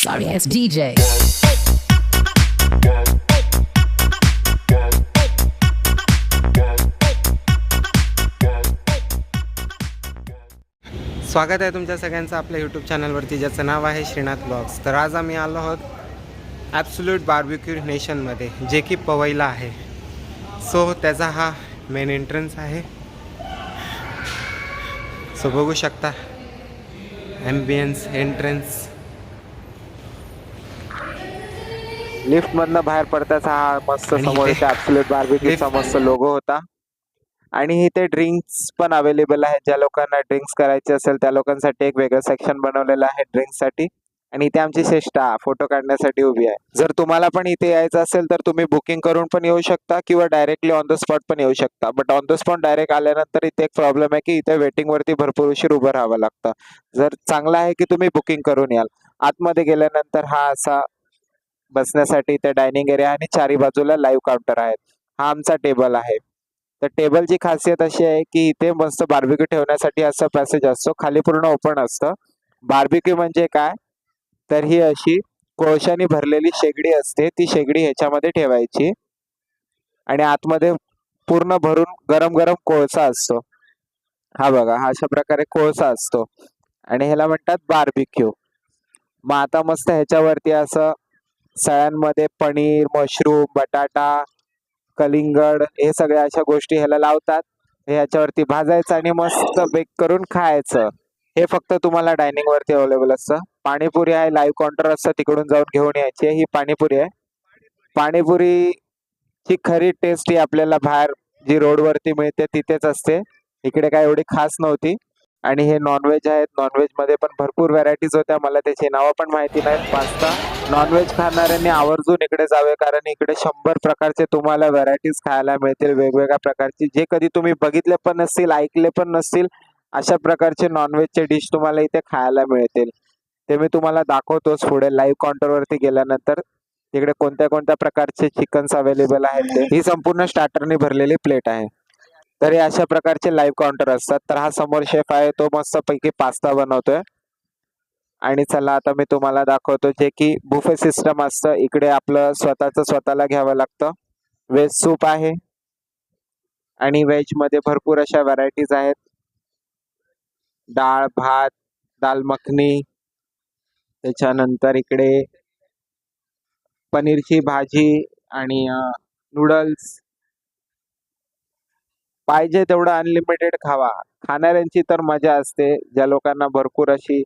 sorry ass DJ. स्वागत आहे तुमच्या सगळ्यांचं आपल्या यूट्यूब चॅनलवरती, ज्याचं नाव आहे श्रीनाथ ब्लॉग्स. तर आज आम्ही आलो आहोत ॲब्सोल्यूट बार्बिक्यू नेशनमध्ये, जे की पवईला आहे. सो त्याचा हा मेन एंट्रन्स आहे. सो बघू शकता ॲम्बियन्स, एंट्रन्स. लिफ्टमधनं बाहेर पडताच हा मस्त समोर ॲब्सोल्यूट बार्बिक्यूचा मस्त लोगो होता. आणि इथे ड्रिंक्स पण अवेलेबल आहेत. ज्या लोकांना ड्रिंक्स करायचे असेल त्या लोकांसाठी एक वेगळं सेक्शन बनवलेलं आहे ड्रिंक्ससाठी. आणि इथे आमची श्रेष्ठा फोटो काढण्यासाठी उभी आहे. जर तुम्हाला पण इथे यायचं असेल तर तुम्ही बुकिंग करून पण येऊ शकता किंवा डायरेक्टली ऑन द स्पॉट पण येऊ शकता. But on the spot direct आल्यानंतर इथे एक प्रॉब्लेम आहे की इथे वेटिंगवरती भरपूर उशीर उभं राहावं लागतं. जर चांगलं आहे की तुम्ही बुकिंग करून याल. आतमध्ये गेल्यानंतर हा असा बसण्यासाठी इथे डायनिंग एरिया आणि चारी बाजूला लाईव्ह काउंटर आहेत. हा आमचा टेबल आहे. तर टेबलची खासियत अशी आहे की इथे मस्त बार्बिक्यू ठेवण्यासाठी असं पॅसेज असतो, खाली पूर्ण ओपन असतं. बार्बिक्यू म्हणजे काय, तर ही अशी कोळशाने भरलेली शेगडी असते. ती शेगडी ह्याच्यामध्ये ठेवायची आणि आतमध्ये पूर्ण भरून गरम गरम कोळसा असतो. हा बघा, हा अशा प्रकारे कोळसा असतो आणि ह्याला म्हणतात बार्बिक्यू. मग आता मस्त ह्याच्यावरती असं सळ्यांमध्ये पनीर, मशरूम, बटाटा, कलिंगड हे सगळ्या अशा गोष्टी ह्याला लावतात. हे ह्याच्यावरती भाजायचं आणि मस्त बेक करून खायचं. हे फक्त तुम्हाला डायनिंग वरती अवेलेबल असतं. पाणीपुरी आहे, लाईव्ह काउंटर असतं, तिकडून जाऊन घेऊन यायची. ही पाणीपुरी आहे. पाणीपुरीची खरी टेस्ट ही आपल्याला बाहेर जी रोडवरती मिळते तिथेच असते. इकडे काय एवढी खास नव्हती. आणि हे नॉनव्हेज आहेत. नॉनव्हेज मध्ये पण भरपूर व्हरायटीज होत्या. मला त्याची नावं पण माहिती नाहीत. पास्ता नॉनव्हेज खाणाऱ्यांनी आवर्जून इकडे जावे, कारण इकडे 100 प्रकारचे तुम्हाला व्हरायटीज खायला मिळतील, वेगवेगळ्या प्रकारची, जे कधी तुम्ही बघितले पण नसतील, ऐकले पण नसतील. अशा प्रकारचे नॉनव्हेजचे डिश तुम्हाला इथे खायला मिळतील. ते मी तुम्हाला दाखवतोच पुढे लाईव्ह काउंटरवरती गेल्यानंतर. तिकडे कोणत्या कोणत्या प्रकारचे चिकन्स अवेलेबल आहेत. ही संपूर्ण स्टार्टरने भरलेली प्लेट आहे. तर हे अशा प्रकारचे लाईव्ह काउंटर असतात. तर हा समोर शेफ आहे, तो मस्त पैकी पास्ता बनवतोय. आणि चला आता मी तुम्हाला दाखवतो, जे की बुफे सिस्टम असतं. इकडे आपलं स्वतःला घ्यावं लागतं. व्हेज सूप आहे आणि व्हेज मध्ये भरपूर अशा व्हरायटीज आहेत. डाळ भात, दाल मखनी, त्याच्यानंतर इकडे पनीरची भाजी आणि नूडल्स. पाहिजे तेवढं अनलिमिटेड खावा. खाणाऱ्यांची तर मजा असते. ज्या लोकांना भरपूर अशी,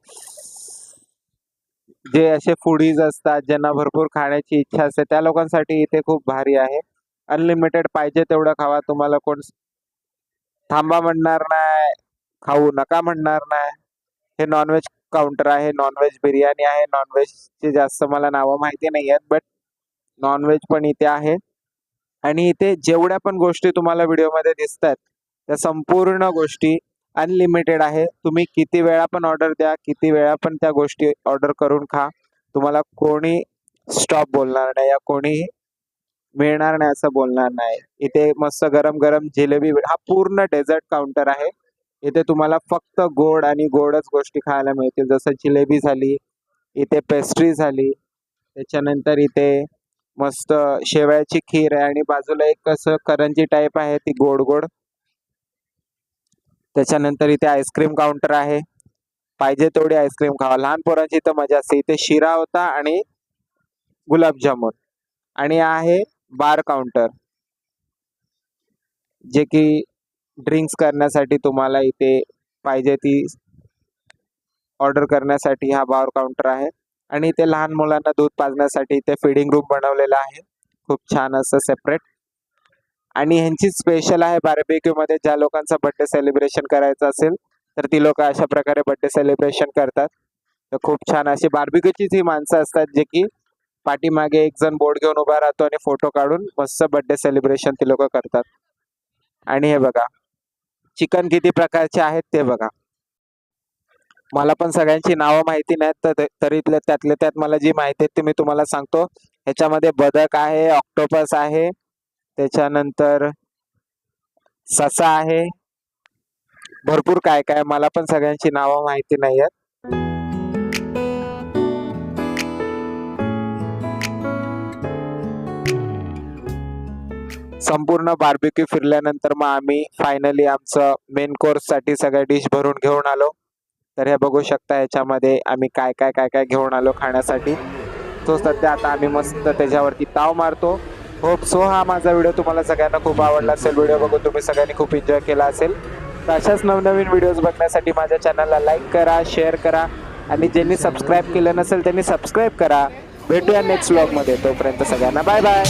जे असे फूडीज असतात, ज्यांना भरपूर खाण्याची इच्छा असते, त्या लोकांसाठी इथे खूप भारी आहे. अनलिमिटेड पाहिजे तेवढं खावा. तुम्हाला कोण थांबा म्हणणार नाही, खाऊ नका म्हणणार नाही. हे नॉनव्हेज काउंटर आहे. नॉनव्हेज बिर्याणी आहे. नॉनव्हेजची जास्त मला नावं माहिती नाही आहेत, बट नॉनव्हेज पण इथे आहे. आणि इथे जेवढ्या पण गोष्टी तुम्हाला व्हिडिओमध्ये दिसतात त्या संपूर्ण गोष्टी अनलिमिटेड आहे. तुम्ही किती वेळा पण ऑर्डर द्या, किती वेळा पण त्या गोष्टी ऑर्डर करून खा. तुम्हाला कोणी स्टॉप बोलणार नाही या कोणी मिळणार नाही असं बोलणार नाही. इथे मस्त गरम गरम जिलेबी. हा पूर्ण डेझर्ट काउंटर आहे. इथे तुम्हाला फक्त गोड आणि गोडच गोष्टी खायला मिळतील. जसं जिलेबी झाली, इथे पेस्ट्री झाली, त्याच्यानंतर इथे मस्त शेवयाची खीर आहे आणि बाजूला एक असं करंजी टाईप आहे, ती गोड गोड. त्याच्यानंतर इथे आईस्क्रीम काउंटर आहे. पाहिजे तेवढी आईस्क्रीम खावा. लहान पोरांची तर मजा असते. इथे शिरा होता आणि गुलाबजामुन. आणि आहे बार काउंटर, जे की ड्रिंक्स करण्यासाठी तुम्हाला इथे पाहिजे ती ऑर्डर करण्यासाठी हा बार काउंटर आहे. आणि इथे लहान मुलांना दूध पाजण्यासाठी इथे फीडिंग रूम बनवलेला आहे, खूप छान असं सेपरेट. आणि ह्यांची स्पेशल आहे बार्बिक्यू मध्ये, ज्या लोकांचा बर्थडे सेलिब्रेशन करायचं असेल तर ती लोक अशा प्रकारे बर्थडे सेलिब्रेशन करतात. तर खूप छान अशी बार्बिक्यूचीच ही माणसं असतात, जे की पाठीमागे एक जण बोर्ड घेऊन उभा राहतो आणि फोटो काढून मस्त बर्थडे सेलिब्रेशन ती लोक करतात. आणि हे बघा चिकन किती प्रकारचे आहेत ते बघा. मला पण सगळ्यांची नावं माहिती नाहीत, तर तरीतल्या त्यातल्या त्यात मला जी माहिती आहे ती मी तुम्हाला सांगतो. ह्याच्यामध्ये बदक आहे, ऑक्टोपस आहे, त्याच्यानंतर ससा आहे, भरपूर काय काय. मला पण सगळ्यांची नावं माहिती नाही आहेत. संपूर्ण बार्बिक्यू फिरल्यानंतर मग आम्ही फायनली आमचं मेन कोर्ससाठी सगळ्या डिश भरून घेऊन आलो. तर हे बघू शकता याच्यामध्ये आम्ही काय काय काय काय घेऊन आलो खाण्यासाठी. तो सध्या आता आम्ही मस्त त्याच्यावरती ताव मारतो. होप सो हा माझा व्हिडिओ तुम्हाला सगळ्यांना खूप आवडला असेल. व्हिडिओ बघून तुम्ही सगळ्यांनी खूप एन्जॉय केला असेल. तर अशाच नवनवीन व्हिडिओज बघण्यासाठी माझ्या चॅनलला लाईक करा, शेअर करा आणि ज्यांनी सबस्क्राईब केलं नसेल त्यांनी सबस्क्राईब करा. भेटूया नेक्स्ट व्लॉगमध्ये. तोपर्यंत सगळ्यांना बाय बाय.